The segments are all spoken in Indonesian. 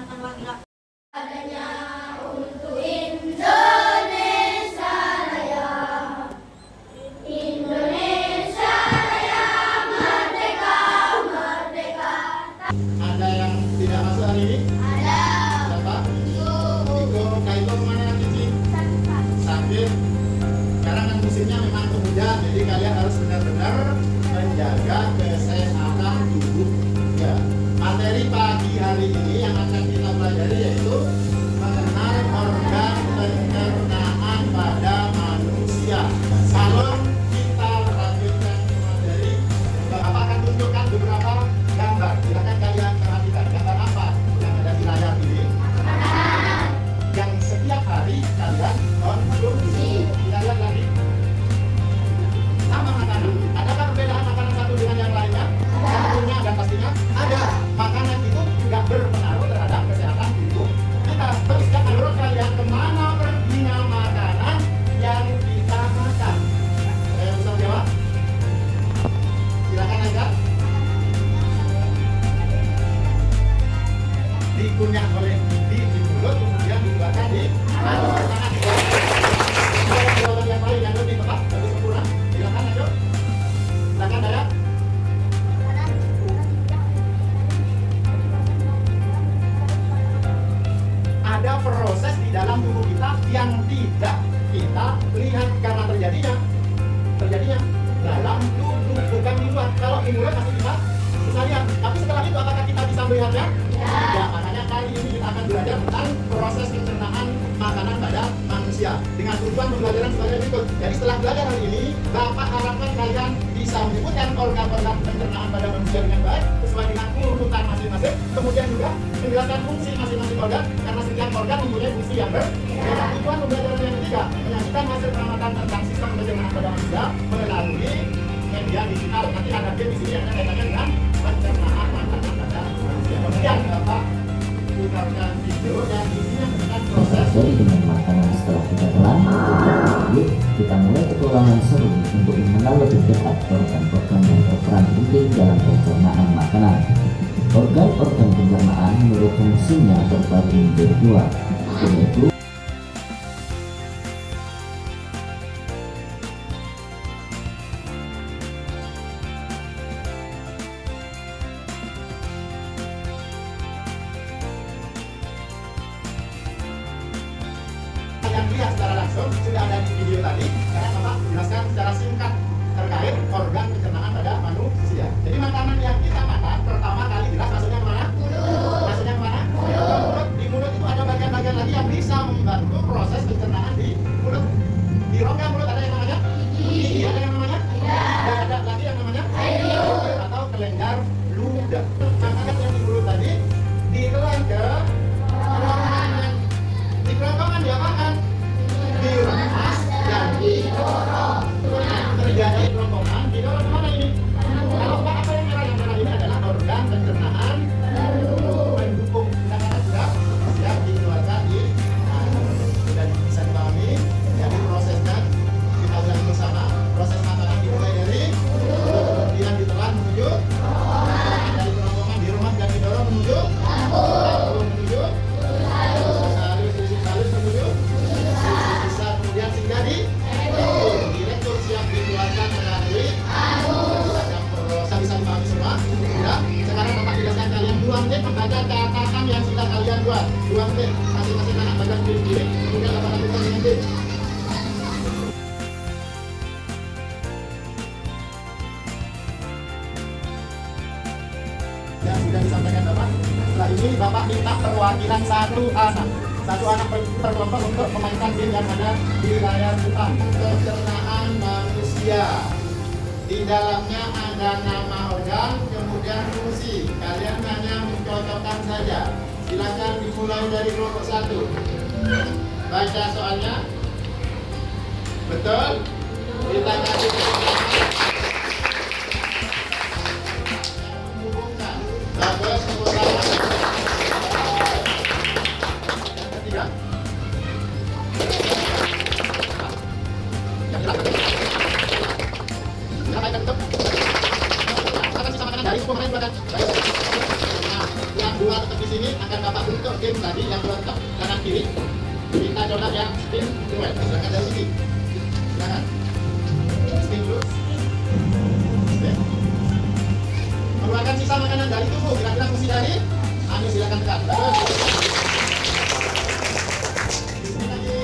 Adanya untuk Indonesia Raya. Indonesia Raya merdeka, merdeka. Ada yang tidak masuk hari ini? Ada. Siapa? Iko. Kaiko kemana Cici? Sakit. Sekarang kan musimnya memang hujan, jadi kalian harus benar-benar menjaga kesehatan tubuh. Ya. Materi pagi hari ini yang akan kita pelajari yaitu mengenal organ pencernaan pada manusia. Kalau kita lanjutkan ke materi, Bapak akan tunjukkan beberapa gambar. Silakan kalian perhatikan gambar apa yang ada di layar ini. Yang setiap hari kalian konsumsi. Kita lihat lagi. Sama makanan. Adakah perbedaan makanan satu dengan yang lainnya? Tentunya dan pastinya ada. Makanan itu tidak berpengaruh terhadap kesehatan tubuh kita. Terus menurut kalian kemana perginya makanan yang kita makan? Ada yang bisa menjawab? Silakan aja. Dikunyah oleh di mulut kemudian dikeluarkan di tangan. Jawaban yang lain yang lebih tepat, lebih sempurna. Silakan aja. Silakan Daya. Ada proses di dalam tubuh kita yang tidak kita lihat karena terjadinya dalam tubuh, bukan di luar. Kalau di mulut masih bisa lihat, tapi setelah itu apakah kita bisa melihatnya? Ya, makanya kali ini kita akan belajar tentang proses pencernaan makanan pada manusia dengan tujuan pembelajaran sebagai berikut. Jadi setelah belajar hari ini, Bapak harapkan kalian bisa menyebutkan organ-organ pencernaan pada manusia dengan baik sesuai dengan urutan masing-masing. Kemudian juga menjelaskan fungsi masing-masing organ karena setiap organ mempunyai fungsi yang berbeda. Tujuan pembelajaran yang ketiga, menyajikan hasil pengamatan tentang sistem pencernaan pada manusia melalui media digital. Nanti ada game di sini yang kaitannya dengan pencernaan makanan pada manusia. Kemudian Bapak putarkan video yang isinya tentang proses. Jadi dengan makanan setelah kita telan, yuk kita mulai petualangan seru untuk mengenal lebih dekat organ-organ yang berperan penting dalam pencernaan makanan. Organ-organ pencernaan menurut fungsinya terbagi menjadi dua, yaitu yang lihat secara langsung sudah ada di video tadi. Sekarang Bapak jelaskan secara singkat terkait organ pencernaan pada manusia. Jadi makanan yang kita makan pertama kali jelas masuknya kemana? Mulut. Masuknya kemana? Mulut. Di mulut itu ada bagian-bagian lagi yang bisa membantu proses pencernaan di mulut. Di rongga mulut ada yang namanya gigi, ada yang namanya ada lagi yang namanya atau kelenjar ludah. Makanan yang di mulut tadi ditelan ke kerongkongan. Di kerongkongan diapakan? Diremas dan didorong. Terjadi kerongkongan, didorong kemana ini? Kalau apa yang merah ini adalah organ pencernaan mendukung. Sudah siap dikeluarkan di sudah bisa dipahami. Jadi prosesnya kita ulangi bersama. Proses makanan dimulai dari kemudian ditelan menuju dari kerongkongan, diremas dan didorong menuju lambung menuju direktur siap dikeluarkan melalui bisa dipahami semua. Ya, sekarang Bapak jelaskan kalian 2 menit membaca catatan yang sudah kalian buat. 2 menit masing-masing anak baca sendiri. Kemudian Bapak lakukan dengan tim. Yang sudah disampaikan Bapak. Setelah ini Bapak minta perwakilan satu anak per kelompok untuk memainkan game yang ada di layar depan. Pencernaan manusia. Di dalamnya ada nama organ, kemudian fungsi. Kalian hanya mencocokkan saja. Silakan dimulai dari kelompok 1. Baca soalnya. Betul? Kita kasih menghubungkan. Bagus, mengulangi. Yang ketiga. Akan sisa makanan dari pemain belakang. Nah, yang 2 tetap di sini akan Bapak bentuk game tadi yang lengkap kanan kiri. Kita coba yang spin duet. Silakan dari sini. Silakan. Spin dulu. Spin. Keluarkan sisa makanan dari tubuh. Kira-kira fungsi dari anu silakan tekan. Terus. Sini lagi.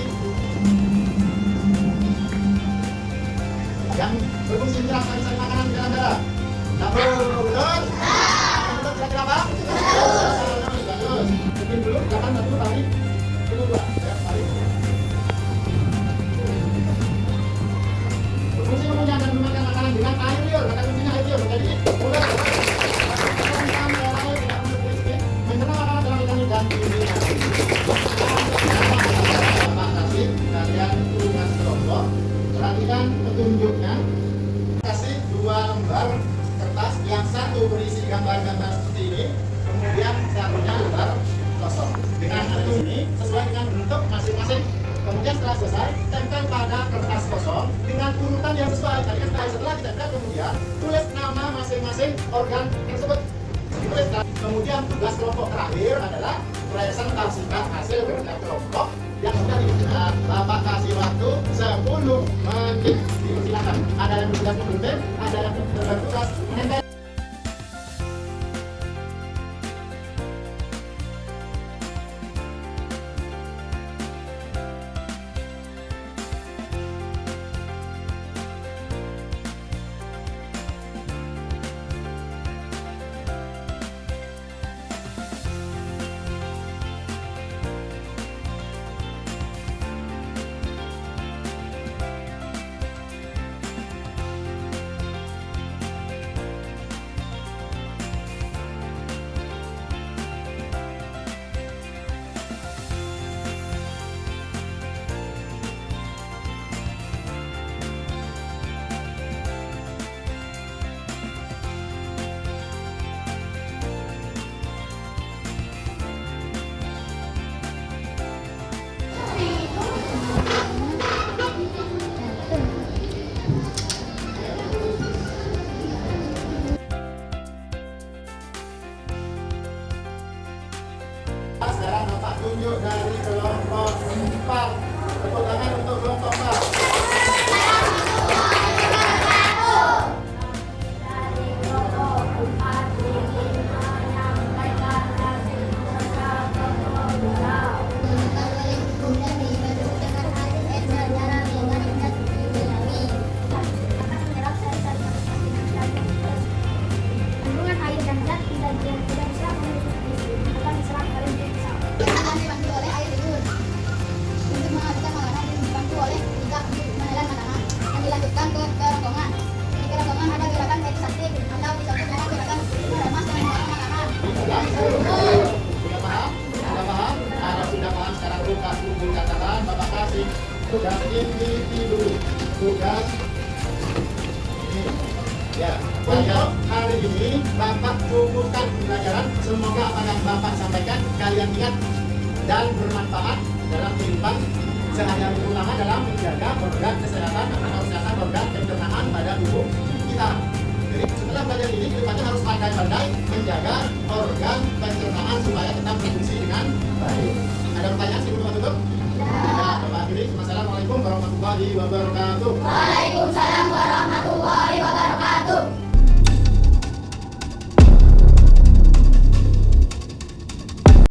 Yang berfungsi menyerap sari-sari makanan di dalam darah. Dapur, betul? Betul kira-kira apa? Bagus. Mungkin dulu, jangan satu tadi. Dulu dua, ya, tarik. Berfungsi mengunyah dan memakan makanan dengan air liur. Kata kuncinya air liur. Jadi, mudah. Mencerna makanan dalam vitamin dan gizinya. Terima kasih. Kalian tugas kelompok. Perhatikan petunjuknya. Kasih 2 lembar kertas, yang satu berisi gambar-gambar seperti ini, kemudian satunya lembar kosong. Dengan bentuk ini sesuai dengan bentuk masing-masing. Kemudian setelah selesai, tempel pada kertas kosong dengan urutan yang sesuai. Tadi kan setelah ditempel, kemudian tulis nama masing-masing organ tersebut. Ditulis. Kemudian tugas kelompok terakhir adalah presentasikan hasil kerja kelompok yang sudah diberikan. Bapak kasih waktu 10 menit. Silakan. Ada yang bertugas menempel, ada yang bertugas menempel. Sekarang Bapak tunjuk dari kelompok 4. Tepuk tangan untuk kelompok 4. Dari kelompok 4 ingin menyampaikan hasil kerja kelompok 2. Kandungan air dan zat tidak bisa akan diserap oleh desa. Dibantu oleh air liur untuk menghabiskan makanan dan dibantu oleh tidak menelan makanan dan dilanjutkan ke kerongkongan. Di kerongkongan ada gerakan meditatif atau disebut dengan gerakan meremas dan mengeluarkan makanan. Sudah paham? Sudah paham? Ada sudah paham sekarang tugas buku catatan. Bapak kasih tugas individu. Tugas ini. Ya, untuk hari ini Bapak cukupkan pembelajaran. Semoga apa yang Bapak sampaikan kalian ingat dan bermanfaat dalam kehidupan sehari-hari, terutama dalam menjaga organ kesehatan atau kesehatan organ pencernaan pada tubuh kita. Jadi setelah belajar ini, kedepannya harus pandai-pandai menjaga organ pencernaan supaya tetap berfungsi dengan baik. Ada pertanyaan sebelum tutup? Ya, Bapak akhiri. Assalamualaikum warahmatullahi wabarakatuh. Waalaikumsalam.